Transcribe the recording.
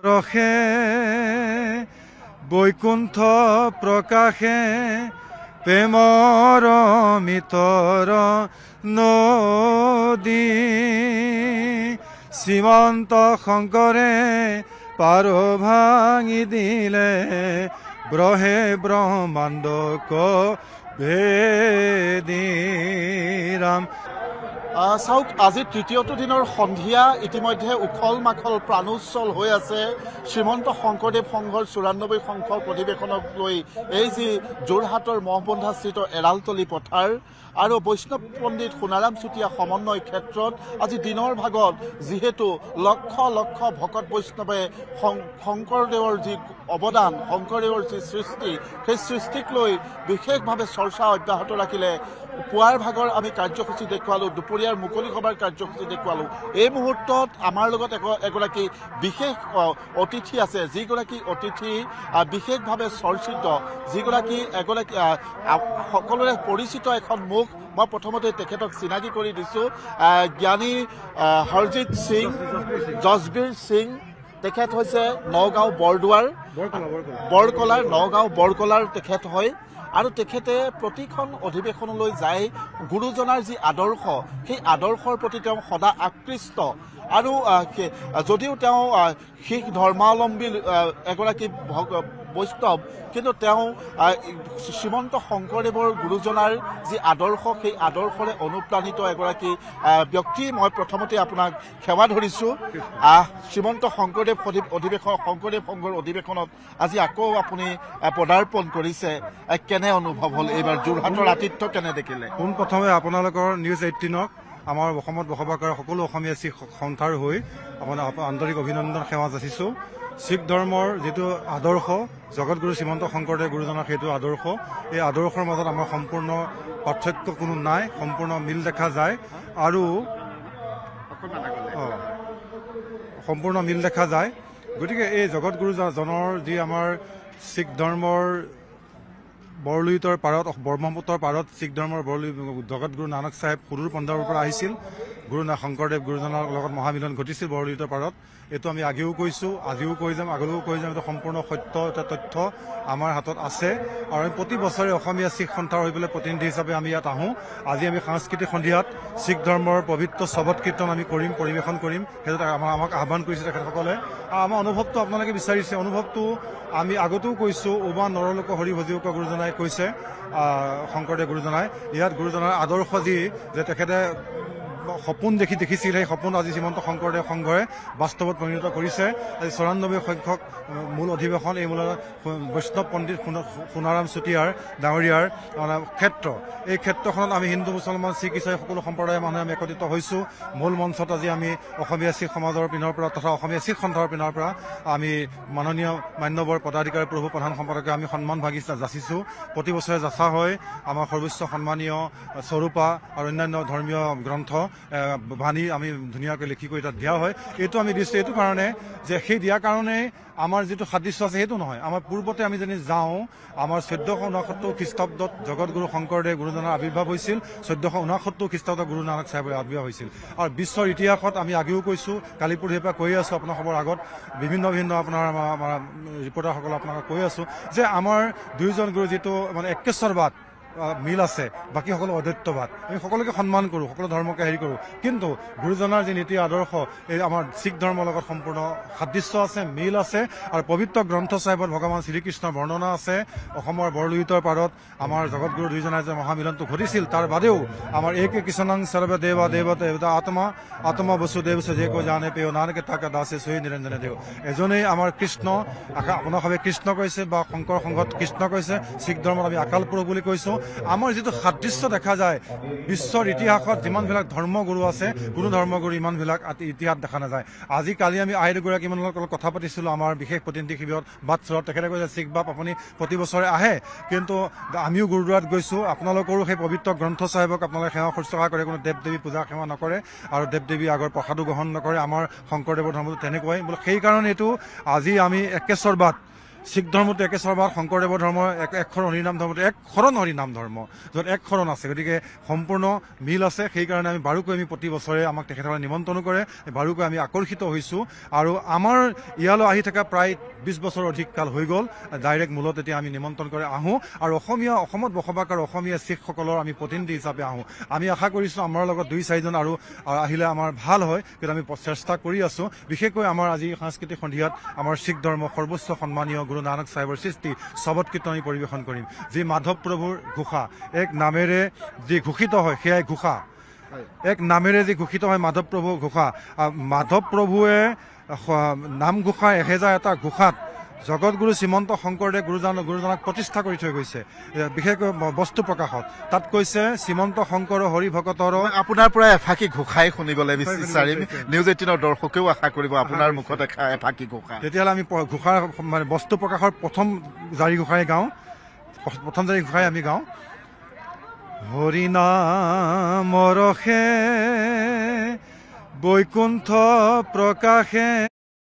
ৰসে বৈকুণ্ঠ প্ৰকাশে প্ৰেমৰ মিতৰ নদী শ্ৰীমন্ত শংকৰে পাৰ ভাঙি দিলে ব্ৰহে ব্ৰহ্মাণ্ডক ভেদি ৰাম। চাওক, আজি তৃতীয়টো দিনৰ সন্ধিয়া ইতিমধ্যে উখল মাখল প্ৰাণোচ্ছল হৈ আছে শ্ৰীমন্ত শংকৰদেৱ সংঘৰ ৯৪ সংখ্যক অধিৱেশনক লৈ এই যি যোৰহাটৰ মহবন্ধাস্থিত এৰালতলী পথাৰ আৰু বৈষ্ণৱ পণ্ডিত সোণাৰাম চুতীয়া সমন্বয় ক্ষেত্ৰত আজি দিনৰ ভাগত যিহেতু লক্ষ লক্ষ ভকত বৈষ্ণৱে শংকৰদেৱৰ যি অৱদান, শংকৰদেৱৰ যি সৃষ্টি, সেই সৃষ্টিক লৈ বিশেষভাৱে চৰ্চা অব্যাহত ৰাখিলে। পুৱাৰ ভাগৰ আমি কাৰ্যসূচী দেখুৱালোঁ, দুপৰীয়াৰ মুকলি সভাৰ কাৰ্যসূচী দেখুৱালোঁ। এই মুহূৰ্তত আমাৰ লগত এগৰাকী বিশেষ অতিথি আছে, যিগৰাকী অতিথি বিশেষভাৱে চৰ্চিত, যিগৰাকী সকলোৰে পৰিচিত এখন মুখ। মই প্ৰথমতে তেখেতক চিনাকি কৰি দিছোঁ। জ্ঞানী হৰজিত সিং, জছবীৰ সিং, তেখেত হৈছে নগাঁও বৰকলাৰ নগাঁও বৰকলাৰ তেখেত হয় আৰু তেখেতে প্ৰতিখন অধিৱেশনলৈ যায় গুৰুজনাৰ যি আদৰ্শ, সেই আদৰ্শৰ প্ৰতি তেওঁ সদা আকৃষ্ট। আৰু যদিও তেওঁ শিখ ধৰ্মাৱলম্বী এগৰাকী বৈষ্ণৱ, কিন্তু তেওঁ শ্ৰীমন্ত শংকৰদেৱৰ গুৰুজনাৰ যি আদৰ্শ, সেই আদৰ্শৰে অনুপ্ৰাণিত এগৰাকী ব্যক্তি। মই প্ৰথমতে আপোনাক সেৱা ধৰিছোঁ। শ্ৰীমন্ত শংকৰদেৱ সংঘৰ অধিৱেশনত আজি আকৌ আপুনি পদাৰ্পণ কৰিছে, কেনে অনুভৱ হ'ল? এইবাৰ যোৰহাটৰ আতিথ্য কেনে দেখিলে? পোনপ্ৰথমে আপোনালোকৰ নিউজ 18ক আমাৰ অসমত বসবাস কৰা সকলো অসমীয়া শিখ সন্থাৰ হৈ আপোনাৰ আন্তৰিক অভিনন্দন সেৱা যাচিছোঁ। শিখ ধৰ্মৰ যিটো আদৰ্শ, জগতগুৰু শ্ৰীমন্ত শংকৰদেৱ গুৰুজনাৰ সেইটো আদৰ্শ, এই আদৰ্শৰ মাজত আমাৰ সম্পূৰ্ণ পাৰ্থক্য কোনো নাই, সম্পূৰ্ণ মিল দেখা যায় আৰু সম্পূৰ্ণ মিল দেখা যায়। গতিকে এই জগতগুৰুজনৰ যি আমাৰ শিখ ধৰ্মৰ বৰলুইতৰ পাৰত, ব্ৰহ্মপুত্ৰৰ পাৰত শিখ ধৰ্মৰ জগতগুৰু নানক চাহেব সুদূৰ পঞ্জাৱৰ পৰা আহিছিল। শংকৰদেৱ গুৰুজনৰ লগত মহামিলন ঘটিছিল বৰলুইতৰ পাৰত। এইটো আমি আগেও কৈছোঁ, আজিও কৈ যাম, আগলৈও কৈ যাম। এইটো সম্পূৰ্ণ সত্য এটা তথ্য আমাৰ হাতত আছে আৰু আমি প্ৰতি বছৰে অসমীয়া শিখ সন্থাৰ হৈ পেলাই প্ৰতিনিধি হিচাপে আমি ইয়াত আহোঁ। আজি আমি সাংস্কৃতিক সন্ধিয়াত শিখ ধৰ্মৰ পবিত্ৰ শবদ কীৰ্তন আমি পৰিৱেশন কৰিম। সেইটো আমাক আহ্বান কৰিছে তেখেতসকলে। আমাৰ অনুভৱটো আপোনালোকে বিচাৰিছে, অনুভৱটো আমি আগতেও কৈছোঁ। উবা নৰলোক হৰি ভজিওক গুৰুজনাই কৈছে, শংকৰদেৱ গুৰুজনাই। ইয়াত গুৰুজনাৰ আদৰ্শ যি যে তেখেতে সপোন দেখিছিল, সেই সপোন আজি শ্ৰীমন্ত শংকৰদেৱ সংঘই বাস্তৱত পৰিণত কৰিছে। আজি ৯৪ সংখ্যক মূল অধিৱেশন, এই মূল বৈষ্ণৱ পণ্ডিত সোণাৰাম চুতীয়াৰ ডাঙৰীয়াৰ ক্ষেত্ৰ। এই ক্ষেত্ৰখনত আমি হিন্দু, মুছলমান, শিখ, ইছাই সকলো সম্প্ৰদায়ৰ মানুহে আমি একত্ৰিত হৈছোঁ। মূল মঞ্চত আজি আমি অসমীয়া শিখ সমাজৰ পিনৰ পৰা তথা অসমীয়া শিখ সন্থাৰ পিনৰ পৰা আমি মাননীয় মান্যবৰ পদাধিকাৰী প্ৰভু প্ৰধান সম্পাদকে আমি সন্মান যাচিছোঁ। প্ৰতি বছৰে যাচা হয় আমাৰ সৰ্বোচ্চ সন্মানীয় স্বৰূপা আৰু অন্যান্য ধৰ্মীয় গ্ৰন্থ বাণী আমি ধুনীয়াকৈ লিখি কৰি তাত দিয়া হয়। এইটো আমি দিছোঁ এইটো কাৰণে যে সেই দিয়াৰ কাৰণেই আমাৰ যিটো সাদৃশ্য আছে সেইটো নহয়। আমাৰ পূৰ্বতে আমি যদি যাওঁ, আমাৰ ১৪৬৯ খ্ৰীষ্টাব্দত জগতগুৰু শংকৰদেৱ গুৰুজনাৰ আৱিৰ্ভাৱ হৈছিল, ১৪৬৯ খ্ৰীষ্টাব্দত গুৰু নানক চাহেবৰ আৱিৰ্ভাৱ হৈছিল। আৰু বিশ্বৰ ইতিহাসত আমি আগেও কৈছোঁ, কালি পৰহিৰ পৰা কৈ আছোঁ আপোনালোকৰ আগত, বিভিন্ন আপোনাৰ আমাৰ ৰিপৰ্টাৰসকল আপোনালোকক কৈ আছোঁ যে আমাৰ দুয়োজন গুৰু যিটো মানে একেশ্বৰবাদ মিল আছে, বাকী সকলো অদ্বৈতবাদ। আমি সকলোকে সন্মান কৰোঁ, সকলো ধৰ্মকে হেৰি কৰোঁ, কিন্তু গুৰুজনাৰ যি নীতি আদৰ্শ এই আমাৰ শিখ ধৰ্মৰ লগত সম্পূৰ্ণ সাদৃশ্য আছে, মিল আছে। আৰু পবিত্ৰ গ্ৰন্থ চাহেবত ভগৱান শ্ৰীকৃষ্ণৰ বৰ্ণনা আছে। অসমৰ বৰলুইতৰ পাৰত আমাৰ জগতগুৰু দুয়োজনাই যে মহামিলনটো ঘটিছিল, তাৰ বাদেও আমাৰ একে কৃষ্ণং সৰ্বে দেৱা দেৱতা আত্মা বসুদেৱ যে কো জানে পেয় নানকে তাকে দাসে চৈ নিৰঞ্জনে দেৱ। এজনেই আমাৰ কৃষ্ণ, আপোনাভাৱে কৃষ্ণ কৈছে বা শংকৰ সংঘত কৃষ্ণ কৈছে, শিখ ধৰ্মত আমি আকাল পুৰুষ বুলি কৈছোঁ। আমাৰ যিটো সাদৃশ্য দেখা যায় বিশ্বৰ ইতিহাসত, যিমানবিলাক ধৰ্মগুৰু আছে, কোনো ধৰ্মগুৰু ইমানবিলাক ইতিহাস দেখা নাযায়। আজি কালি আমি আই দুগৰাকীমানৰ লগত কথা পাতিছিলোঁ আমাৰ বিশেষ প্ৰতিনিধি শিবিৰত বাটচৰত। তেখেতে কৈছে শিখ বাপ আপুনি প্ৰতি বছৰে আহে, কিন্তু আমিও গুৰুদ্বাৰত গৈছোঁ, আপোনালোকৰো সেই পবিত্ৰ গ্ৰন্থ চাহেবক আপোনালোকে সেৱা শুশ্ৰূষা কৰে, কোনো দেৱ দেৱী পূজা সেৱা নকৰে আৰু দেৱ দেৱী আগৰ প্ৰসাদো গ্ৰহণ নকৰে। আমাৰ শংকৰদেৱৰ ধৰ্মটো তেনেকুৱাই বোলে। সেইকাৰণে এইটো আজি আমি একেশ্বৰবাদ শিখ ধৰ্মটো একেশ্বৰ বা শংকৰদেৱৰ ধৰ্ম একশৰণ হৰিনাম ধৰ্মটো একশৰণ হৰিনাম ধৰ্ম, য'ত একশৰণ আছে, গতিকে সম্পূৰ্ণ মিল আছে। সেইকাৰণে আমি বাৰুকৈ আমি প্ৰতি বছৰে আমাক তেখেতসকলে নিমন্ত্ৰণ কৰে, বাৰুকৈ আমি আকৰ্ষিত হৈছোঁ। আৰু আমাৰ ইয়ালৈ আহি থকা প্ৰায় 20 বছৰ অধিক কাল হৈ গ'ল, ডাইৰেক্ট মূলত এতিয়া আমি নিমন্ত্ৰণ কৰে আহোঁ আৰু অসমত বসবাস আৰু অসমীয়া শিখসকলৰ আমি প্ৰতিনিধি হিচাপে আহোঁ। আমি আশা কৰিছোঁ আমাৰ লগত 2-4জন আৰু আহিলে আমাৰ ভাল হয়, কিন্তু আমি চেষ্টা কৰি আছোঁ। বিশেষকৈ আমাৰ আজি সাংস্কৃতিক সন্ধিয়াত আমাৰ শিখ ধৰ্ম সৰ্বোচ্চ সন্মানীয় গুৰু নানক চাহেবৰ সৃষ্টি শবত কীৰ্তন আমি পৰিৱেশন কৰিম, যি মাধৱ প্ৰভুৰ ঘোষা, এক নামেৰে যি ঘোষিত হয় সেয়াই ঘোষা, এক নামেৰে যি ঘোষিত হয় মাধৱ প্ৰভুৰ ঘোষা। মাধৱ প্ৰভুৱে নামঘোষা 1001টা ঘোষাত জগতগুৰু শ্ৰীমন্ত শংকৰদেৱ গুৰুজনাক প্ৰতিষ্ঠা কৰি থৈ গৈছে। বিশেষকৈ বস্তু প্ৰকাশত তাত কৈছে শ্ৰীমন্ত শংকৰ হৰি ভকতৰ। আপোনাৰ পৰা এফাকি ঘোষাই শুনিবলৈ বিচাৰিম, নিউজ 18ৰ দৰ্শকেও আশা কৰিব আপোনাৰ মুখত এফাকি ঘোষা। তেতিয়াহ'লে আমি ঘোষাৰ মানে বস্তু প্ৰকাশৰ প্ৰথম জাৰি ঘোষাই গাওঁ, প্ৰথম জাৰি ঘোষাই আমি গাওঁ। হৰিনাম ৰসে বৈকুণ্ঠ প্ৰকাশে